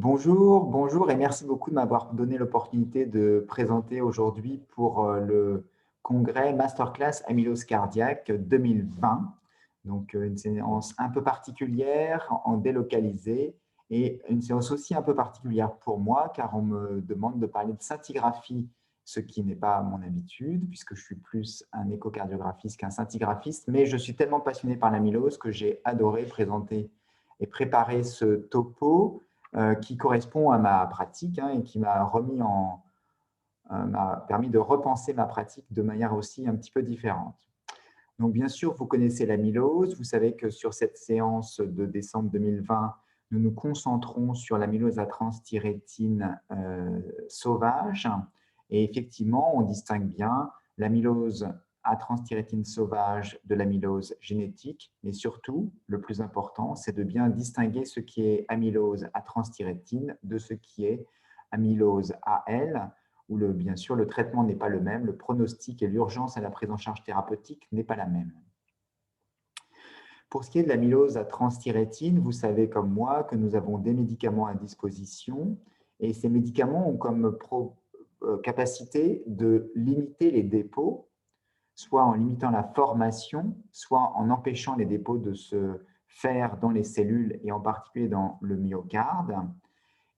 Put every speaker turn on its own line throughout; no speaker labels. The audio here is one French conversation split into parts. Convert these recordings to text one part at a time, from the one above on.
Bonjour et merci beaucoup de m'avoir donné l'opportunité de présenter aujourd'hui pour le congrès Masterclass Amylose cardiaque 2020. Donc, une séance un peu particulière en délocalisé et une séance aussi un peu particulière pour moi car on me demande de parler de scintigraphie, ce qui n'est pas mon habitude puisque je suis plus un échocardiographiste qu'un scintigraphiste, mais je suis tellement passionné par l'amylose que j'ai adoré présenter et préparer ce topo qui correspond à ma pratique et qui m'a permis de repenser ma pratique de manière aussi un petit peu différente. Donc, bien sûr, vous connaissez l'amylose. Vous savez que sur cette séance de décembre 2020, nous nous concentrons sur l'amylose à transthyrétine sauvage. Et effectivement, on distingue bien l'amylose à transthyrétine sauvage de l'amylose génétique. Mais surtout, le plus important, c'est de bien distinguer ce qui est amylose à transthyrétine de ce qui est amylose AL, où bien sûr le traitement n'est pas le même, le pronostic et l'urgence à la prise en charge thérapeutique n'est pas la même. Pour ce qui est de l'amylose à transthyrétine, vous savez comme moi que nous avons des médicaments à disposition et ces médicaments ont comme capacité de limiter les dépôts, soit en limitant la formation, soit en empêchant les dépôts de se faire dans les cellules et en particulier dans le myocarde.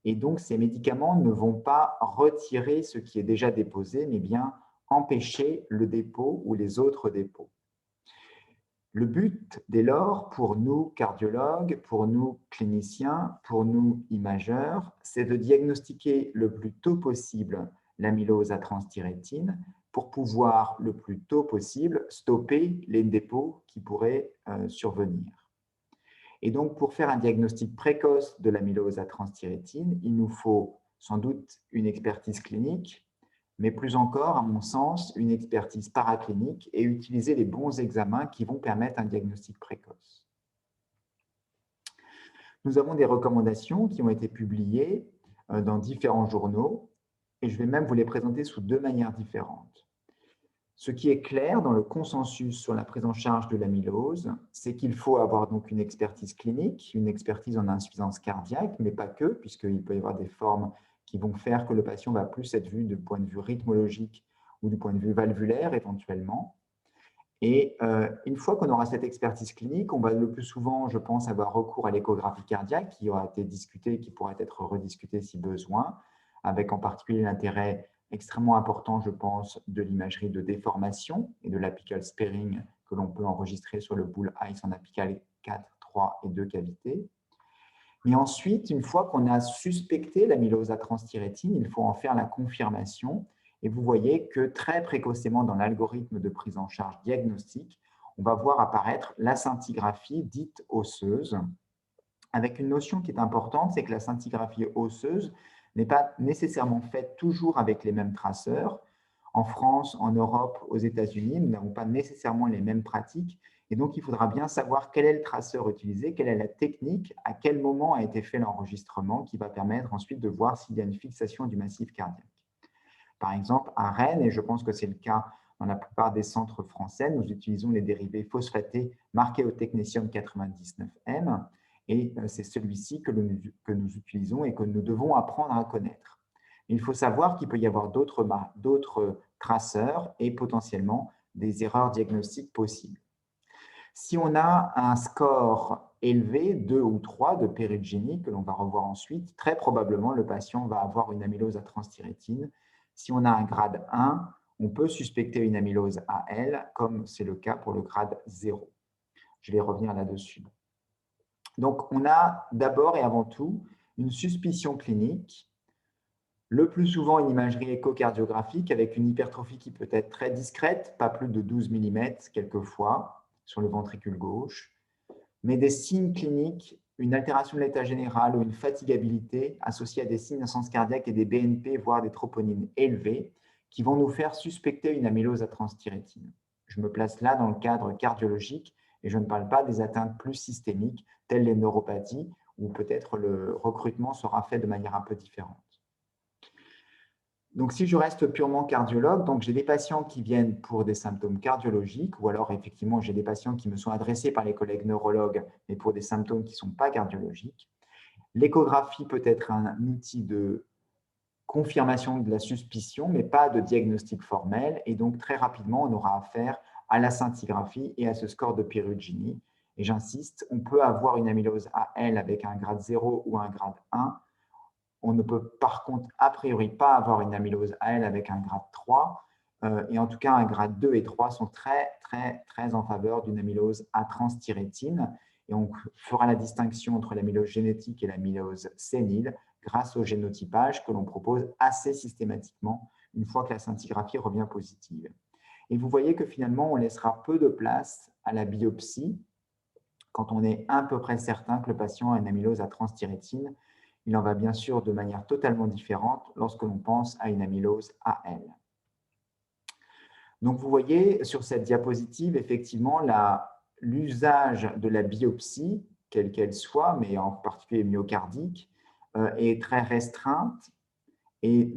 Et donc, ces médicaments ne vont pas retirer ce qui est déjà déposé, mais bien empêcher le dépôt ou les autres dépôts. Le but, dès lors, pour nous cardiologues, pour nous cliniciens, pour nous imageurs, c'est de diagnostiquer le plus tôt possible l'amylose à transthyrétine pour pouvoir le plus tôt possible stopper les dépôts qui pourraient survenir. Et donc, pour faire un diagnostic précoce de l'amylose à transthyrétine, il nous faut sans doute une expertise clinique, mais plus encore, à mon sens, une expertise paraclinique et utiliser les bons examens qui vont permettre un diagnostic précoce. Nous avons des recommandations qui ont été publiées dans différents journaux et je vais même vous les présenter sous deux manières différentes. Ce qui est clair dans le consensus sur la prise en charge de l'amylose, c'est qu'il faut avoir donc une expertise clinique, une expertise en insuffisance cardiaque, mais pas que, puisqu'il peut y avoir des formes qui vont faire que le patient va plus être vu du point de vue rythmologique ou du point de vue valvulaire éventuellement. Et une fois qu'on aura cette expertise clinique, on va le plus souvent, je pense, avoir recours à l'échographie cardiaque qui aura été discutée, qui pourra être rediscutée si besoin, avec en particulier l'intérêt extrêmement important, je pense, de l'imagerie de déformation et de l'apical sparing que l'on peut enregistrer sur le bull ICE en apical 4, 3 et 2 cavités. Mais ensuite, une fois qu'on a suspecté l'amylose à transthyrétine, il faut en faire la confirmation. Et vous voyez que très précocement dans l'algorithme de prise en charge diagnostique, on va voir apparaître la scintigraphie dite osseuse, avec une notion qui est importante, c'est que la scintigraphie osseuse n'est pas nécessairement faite toujours avec les mêmes traceurs. En France, en Europe, aux États-Unis, nous n'avons pas nécessairement les mêmes pratiques. Et donc, il faudra bien savoir quel est le traceur utilisé, quelle est la technique, à quel moment a été fait l'enregistrement qui va permettre ensuite de voir s'il y a une fixation du massif cardiaque. Par exemple, à Rennes, et je pense que c'est le cas dans la plupart des centres français, nous utilisons les dérivés phosphatés marqués au technétium 99M et c'est celui-ci que nous utilisons et que nous devons apprendre à connaître. Il faut savoir qu'il peut y avoir d'autres traceurs et potentiellement des erreurs diagnostiques possibles. Si on a un score élevé, 2 ou 3 de péridénie, que l'on va revoir ensuite, très probablement le patient va avoir une amylose à transthyrétine. Si on a un grade 1, on peut suspecter une amylose AL, comme c'est le cas pour le grade 0. Je vais revenir là-dessus. Donc, on a d'abord et avant tout une suspicion clinique, le plus souvent une imagerie échocardiographique avec une hypertrophie qui peut être très discrète, pas plus de 12 mm quelquefois, sur le ventricule gauche, mais des signes cliniques, une altération de l'état général ou une fatigabilité associée à des signes d'insuffisance cardiaque et des BNP, voire des troponines élevées, qui vont nous faire suspecter une amylose à transthyrétine. Je me place là dans le cadre cardiologique et je ne parle pas des atteintes plus systémiques, telles les neuropathies, où peut-être le recrutement sera fait de manière un peu différente. Donc, si je reste purement cardiologue, donc j'ai des patients qui viennent pour des symptômes cardiologiques ou alors effectivement j'ai des patients qui me sont adressés par les collègues neurologues mais pour des symptômes qui ne sont pas cardiologiques. L'échographie peut être un outil de confirmation de la suspicion, mais pas de diagnostic formel. Et donc, très rapidement, on aura affaire à la scintigraphie et à ce score de Perugini. Et j'insiste, on peut avoir une amylose AL avec un grade 0 ou un grade 1. On ne peut par contre, a priori, pas avoir une amylose AL avec un grade 3. Et en tout cas, un grade 2 et 3 sont très, très, très en faveur d'une amylose à transthyrétine. Et on fera la distinction entre l'amylose génétique et l'amylose sénile grâce au génotypage que l'on propose assez systématiquement une fois que la scintigraphie revient positive. Et vous voyez que finalement, on laissera peu de place à la biopsie quand on est à peu près certain que le patient a une amylose à transthyrétine. Il en va bien sûr de manière totalement différente lorsque l'on pense à une amylose AL. Donc vous voyez sur cette diapositive, effectivement, l'usage de la biopsie, quelle qu'elle soit, mais en particulier myocardique, est très restreinte et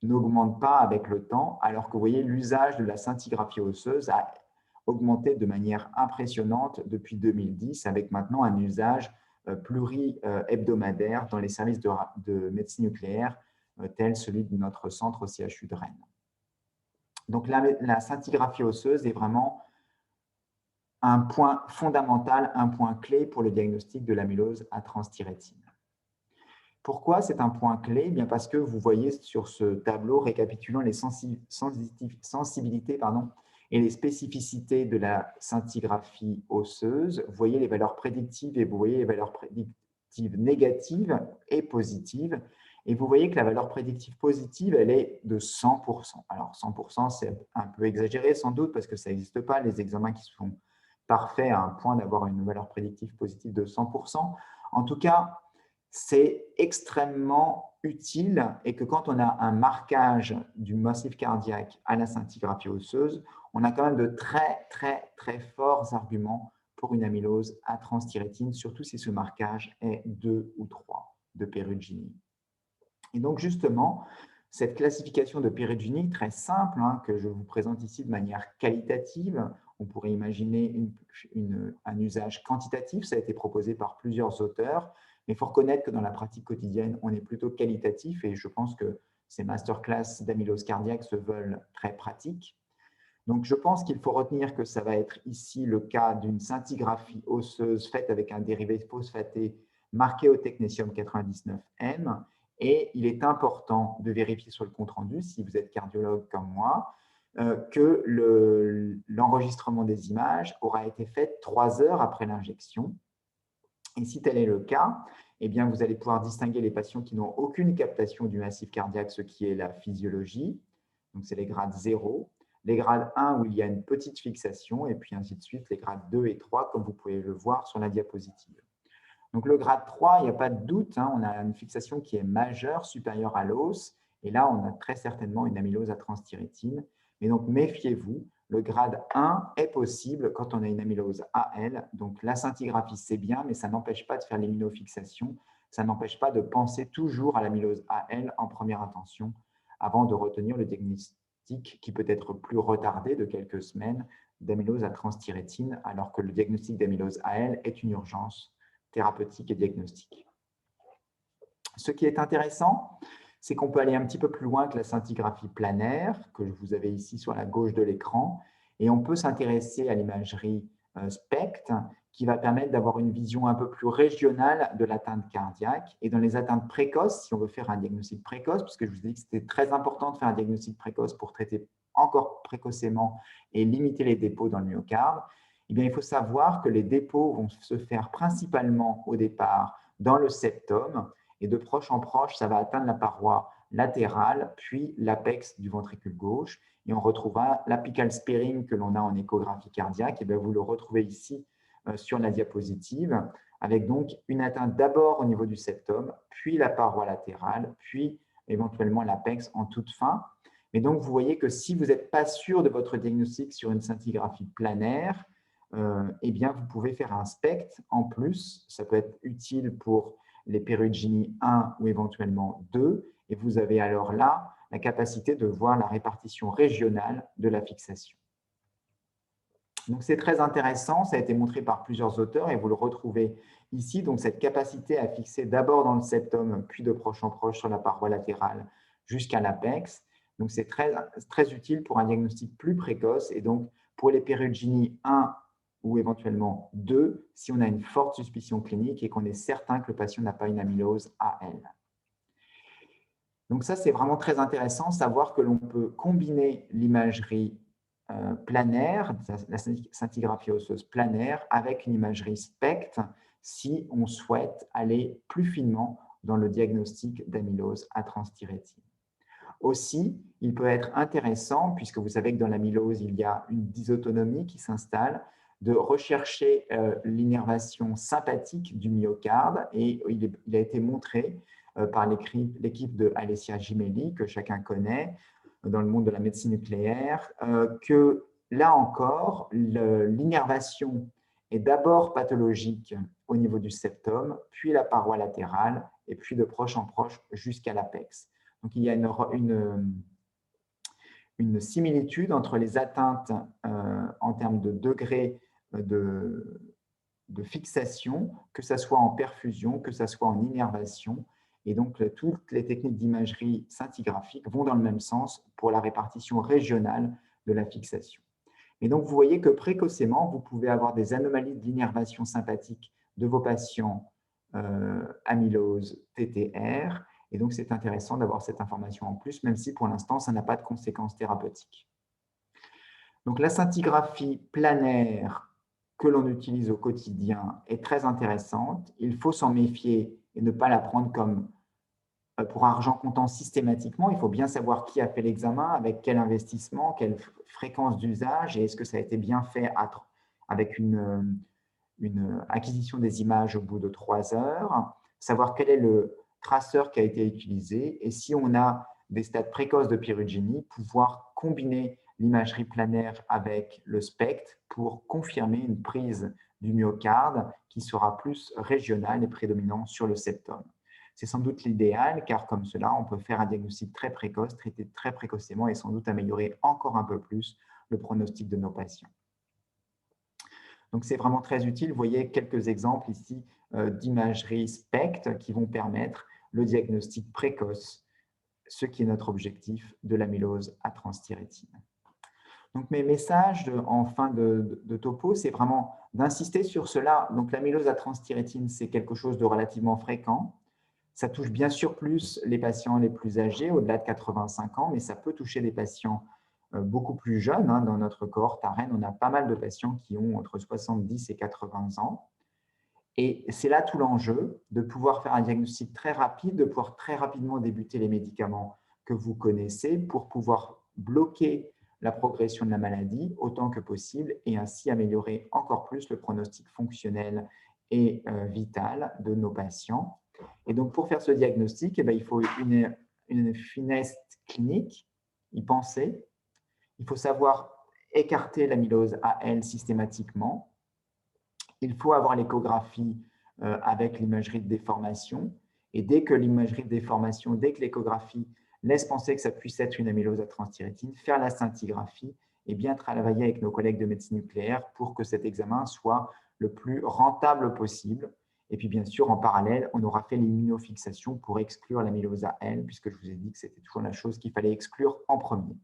n'augmente pas avec le temps, alors que vous voyez, l'usage de la scintigraphie osseuse a augmenté de manière impressionnante depuis 2010, avec maintenant un usage pluri-hebdomadaire dans les services de médecine nucléaire, tel celui de notre centre au CHU de Rennes. Donc la scintigraphie osseuse est vraiment un point fondamental, un point clé pour le diagnostic de l'amylose à transthyrétine. Pourquoi c'est un point clé? Eh bien parce que vous voyez sur ce tableau récapitulant les sensibilités et les spécificités de la scintigraphie osseuse, vous voyez les valeurs prédictives et vous voyez les valeurs prédictives négatives et positives. Et vous voyez que la valeur prédictive positive, elle est de 100%. Alors 100%, c'est un peu exagéré sans doute parce que ça n'existe pas, les examens qui sont parfaits à un point d'avoir une valeur prédictive positive de 100%. En tout cas, c'est extrêmement utile et que quand on a un marquage du massif cardiaque à la scintigraphie osseuse, on a quand même de très, très, très forts arguments pour une amylose à transthyrétine, surtout si ce marquage est 2 ou 3 de Perugini. Et donc justement, cette classification de Perugini, très simple, que je vous présente ici de manière qualitative, on pourrait imaginer un usage quantitatif, ça a été proposé par plusieurs auteurs, mais il faut reconnaître que dans la pratique quotidienne, on est plutôt qualitatif et je pense que ces masterclass d'amylose cardiaque se veulent très pratiques. Donc, je pense qu'il faut retenir que ça va être ici le cas d'une scintigraphie osseuse faite avec un dérivé phosphaté marqué au technétium 99M. Et il est important de vérifier sur le compte-rendu, si vous êtes cardiologue comme moi, que l'enregistrement des images aura été fait 3 heures après l'injection. Et si tel est le cas, eh bien, vous allez pouvoir distinguer les patients qui n'ont aucune captation du massif cardiaque, ce qui est la physiologie, donc c'est les grades 0, les grades 1 où il y a une petite fixation, et puis ainsi de suite, les grades 2 et 3, comme vous pouvez le voir sur la diapositive. Donc le grade 3, il n'y a pas de doute, on a une fixation qui est majeure, supérieure à l'os, et là, on a très certainement une amylose à transthyrétine. Mais donc, méfiez-vous, le grade 1 est possible quand on a une amylose AL. Donc, la scintigraphie, c'est bien, mais ça n'empêche pas de faire l'immunofixation. Ça n'empêche pas de penser toujours à l'amylose AL en première intention avant de retenir le diagnostic qui peut être plus retardé de quelques semaines d'amylose à transthyrétine, alors que le diagnostic d'amylose AL est une urgence thérapeutique et diagnostique. Ce qui est intéressant, c'est qu'on peut aller un petit peu plus loin que la scintigraphie planaire, que vous avez ici sur la gauche de l'écran, et on peut s'intéresser à l'imagerie SPECT, qui va permettre d'avoir une vision un peu plus régionale de l'atteinte cardiaque. Et dans les atteintes précoces, si on veut faire un diagnostic précoce, parce que je vous ai dit que c'était très important de faire un diagnostic précoce pour traiter encore précocement et limiter les dépôts dans le myocarde, eh bien, il faut savoir que les dépôts vont se faire principalement au départ dans le septum, et de proche en proche, ça va atteindre la paroi latérale, puis l'apex du ventricule gauche, et on retrouvera l'apical sparing que l'on a en échographie cardiaque, et bien vous le retrouvez ici sur la diapositive, avec donc une atteinte d'abord au niveau du septum, puis la paroi latérale, puis éventuellement l'apex en toute fin. Mais donc, vous voyez que si vous n'êtes pas sûr de votre diagnostic sur une scintigraphie planaire, eh bien, vous pouvez faire un SPECT en plus. Ça peut être utile pour les Perugini 1 ou éventuellement 2. Et vous avez alors là la capacité de voir la répartition régionale de la fixation. Donc, c'est très intéressant, ça a été montré par plusieurs auteurs et vous le retrouvez ici. Donc, cette capacité à fixer d'abord dans le septum, puis de proche en proche sur la paroi latérale jusqu'à l'apex. Donc, c'est très, très utile pour un diagnostic plus précoce et donc pour les périurginies 1 ou éventuellement 2, si on a une forte suspicion clinique et qu'on est certain que le patient n'a pas une amylose AL. Donc ça, c'est vraiment très intéressant, savoir que l'on peut combiner l'imagerie planaire, la scintigraphie osseuse planaire, avec une imagerie SPECT si on souhaite aller plus finement dans le diagnostic d'amylose à transthyrétine. Aussi, il peut être intéressant, puisque vous savez que dans l'amylose, il y a une dysautonomie qui s'installe, de rechercher l'innervation sympathique du myocarde. Et il a été montré par l'équipe de Alessia Gimelli, que chacun connaît dans le monde de la médecine nucléaire, que là encore, l'innervation est d'abord pathologique au niveau du septum, puis la paroi latérale, et puis de proche en proche jusqu'à l'apex. Donc, il y a une similitude entre les atteintes en termes de degré de fixation, que ce soit en perfusion, que ce soit en innervation. Et donc, toutes les techniques d'imagerie scintigraphique vont dans le même sens pour la répartition régionale de la fixation. Et donc, vous voyez que précocement, vous pouvez avoir des anomalies de l'innervation sympathique de vos patients amylose TTR. Et donc, c'est intéressant d'avoir cette information en plus, même si pour l'instant, ça n'a pas de conséquences thérapeutiques. Donc, la scintigraphie planaire que l'on utilise au quotidien est très intéressante. Il faut s'en méfier et ne pas la prendre comme pour argent comptant systématiquement. Il faut bien savoir qui a fait l'examen, avec quel investissement, quelle fréquence d'usage et est-ce que ça a été bien fait avec une acquisition des images au bout de 3 heures, savoir quel est le traceur qui a été utilisé et si on a des stades précoces de pyrugénie, pouvoir combiner l'imagerie planaire avec le SPECT pour confirmer une prise du myocarde qui sera plus régionale et prédominante sur le septum. C'est sans doute l'idéal car comme cela, on peut faire un diagnostic très précoce, traiter très précocement et sans doute améliorer encore un peu plus le pronostic de nos patients. Donc, c'est vraiment très utile. Vous voyez quelques exemples ici d'imagerie SPECT qui vont permettre le diagnostic précoce, ce qui est notre objectif de l'amylose à transthyrétine. Donc, mes messages en fin de topo, c'est vraiment d'insister sur cela. Donc, l'amylose à transthyrétine, c'est quelque chose de relativement fréquent. Ça touche bien sûr plus les patients les plus âgés, au-delà de 85 ans, mais ça peut toucher des patients beaucoup plus jeunes. Dans notre cohorte à Rennes, on a pas mal de patients qui ont entre 70 et 80 ans. Et c'est là tout l'enjeu, de pouvoir faire un diagnostic très rapide, de pouvoir très rapidement débuter les médicaments que vous connaissez pour pouvoir bloquer la progression de la maladie autant que possible et ainsi améliorer encore plus le pronostic fonctionnel et vital de nos patients. Et donc, pour faire ce diagnostic, il faut une finesse clinique, y penser. Il faut savoir écarter l'amylose AL systématiquement. Il faut avoir l'échographie avec l'imagerie de déformation. Et dès que l'imagerie de déformation, dès que l'échographie laisse penser que ça puisse être une amylose à transthyrétine, faire la scintigraphie et bien travailler avec nos collègues de médecine nucléaire pour que cet examen soit le plus rentable possible. Et puis, bien sûr, en parallèle, on aura fait l'immunofixation pour exclure l'amylose AL, puisque je vous ai dit que c'était toujours la chose qu'il fallait exclure en premier.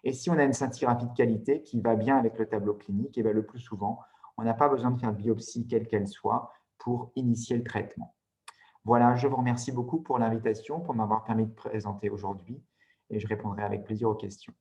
Et si on a une scintigraphie de qualité qui va bien avec le tableau clinique, et bien le plus souvent, on n'a pas besoin de faire de biopsie, quelle qu'elle soit, pour initier le traitement. Voilà, je vous remercie beaucoup pour l'invitation, pour m'avoir permis de présenter aujourd'hui, et je répondrai avec plaisir aux questions.